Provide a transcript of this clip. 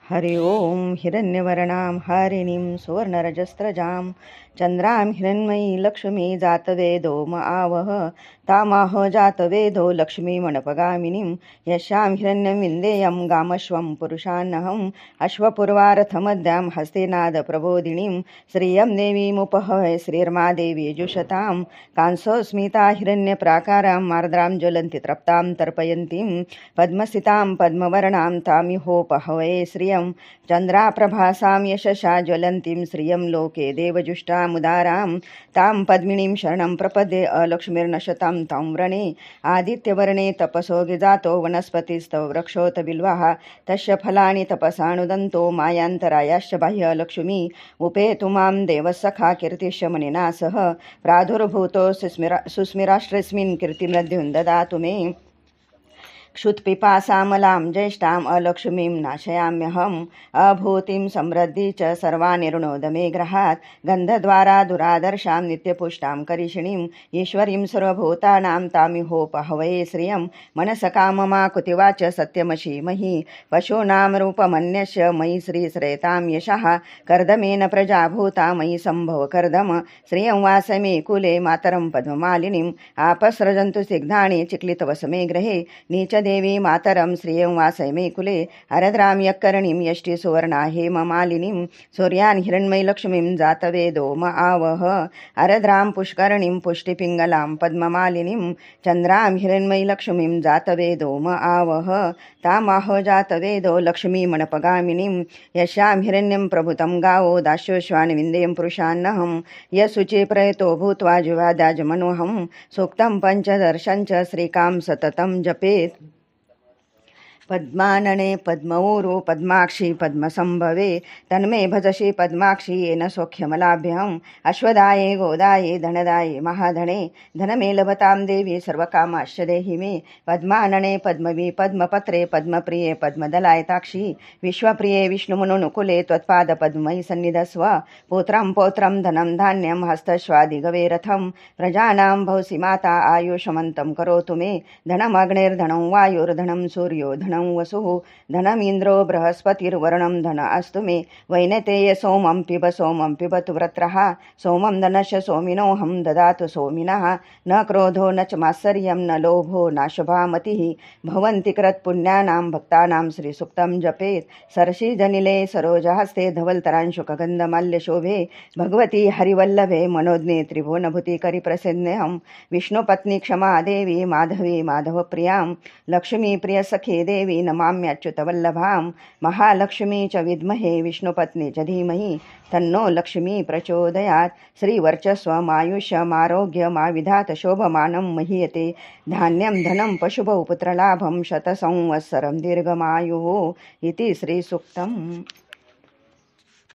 हरि ओं हिरण्यवर्णां हारिणीं सुवर्णरजस्रजां चन्द्रां हिरण्मयी लक्ष्मी जातवेदो म आवह तामाह जातवेदो लक्ष्मीमणपगामिनीं यस्यां हिरण्यं विन्देयं गामश्वं पुरुषान्नहम् अश्वपूर्वारथमद्यां हस्तेनादप्रबोधिनीं श्रियं देवीमुपहवे श्रीर्मा देवी जुषतां कांसोऽस्मिता हिरण्यप्राकारां मार्द्रां ज्वलन्ति तृप्तां तर्पयन्तीं पद्मसितां पद्मवर्णां तामिहोपहवे श्रियं चन्द्राप्रभासां यशसा ज्वलन्तीं श्रियं लोके देवजुष्टामुदारां तां पद्मिनीं शरणं प्रपद्ये अलक्ष्मीर्नशतां तं व्रणे आदित्यवर्णे तपसो गिजातो वनस्पतिस्तव वृक्षोत बिल्वः तस्य फलानि तपसानुदन्तो मायान्तरायाश्च बाह्यलक्ष्मी उपेतु मां देवसखा कीर्तिश्च मणिना सह प्रादुर्भूतो सुस्मिराष्ट्रस्मिन् कीर्तिमृद्युं ददातु मे क्षुत्पिपासामलां ज्येष्ठाम् अलक्ष्मीं नाशयाम्यहम् अभूतिं समृद्धि च सर्वानिर्णोद मे ग्रहात् गन्धद्वारा दुरादर्शां नित्यपुष्टां करिषिणीं ईश्वरीं सर्वभूतानां तामिहोपहवे श्रियं मनसकाममाकुतिवाच सत्यमशीमहि पशूनां रूपमन्यस्य मयि श्रीश्रेतां यशः कर्दमेन प्रजाभूता मयि सम्भव कर्दम श्रियं वासमे कुले मातरं पद्ममालिनीम् आपसृजन्तु सिग्धानि चिक्लितवसमे गृहे नीच देवी मातरं श्रियं वासमे कुले हरद्रां यक्कर्णीं यष्टि सुवर्णा हेममालिनीं सूर्यान् हिरण्मयी लक्ष्मीं जातवेदो म आवह हरद्रां पुष्करणीं पुष्टिपिङ्गलां पद्ममालिनीं चन्द्रां हिरण्मयी लक्ष्मीं जातवेदो म आवह तामाह जातवेदो लक्ष्मीमणपगामिनीं यस्यां हिरण्यं प्रभुतं गावो दास्योश्वान् विन्देयं पुरुषान्नहं यशुचि प्रयतो भूत्वा जुवादाजमनोहं सूक्तं पञ्चदर्शं च श्रीकां सततं जपेत् पद्मानने पद्मऊरु पद्माक्षी पद्मसंभवे तन्मे भजसि पद्माक्षी येन सौख्यमलाभ्यहम् अश्वदाये गोदाये धनदाये महाधने धनमे लभतां देवी सर्वकामाश्च देहि मे पद्मानने पद्मवी पद्मपत्रे पद्मप्रिये पद्मदलायताक्षी विश्वप्रिये विष्णुमनुनुकुले त्वत्पादपद्मयि सन्निधस्व पुत्रं पौत्रं धनं धान्यं हस्तश्वादिगवे रथं प्रजानां भवसि माता आयुषमन्तं करोतु मे धनमग्निर्धनं वायुर्धनं सूर्यो धनं वसुः धनमीन्द्रो बृहस्पतिर्वर्णं धन अस्तु मे वैनतेय सोमं पिबतु व्रत्रः सोमं धनस्य सोमिनोऽहं ददातु सोमिनः न क्रोधो न च मात्सर्यं न लोभो नाशुभा मतिः भवन्ति कृतपुण्यानां भक्तानां श्रीसूक्तं जपेत् सरसीजनिले सरोजहस्ते धवलतरांशुकगन्धमाल्यशोभे भगवती हरिवल्लभे मनोज्ञे त्रिभुवनभूतिकरिप्रसन्नेऽहं विष्णुपत्नी क्षमा देवी माधवी माधवप्रियां लक्ष्मीप्रियसखे देवी नमाम्यच्युतवल्लभां महालक्ष्मी च विद्महे विष्णुपत्नी च धीमहि तन्नो लक्ष्मी प्रचोदयात् श्रीवर्चस्वमायुष्यमारोग्यमाविधात शोभमानं महीयते धान्यं धनं पशुभौ पुत्रलाभं शतसंवत्सरं दीर्घमायुः इति श्रीसूक्तम्।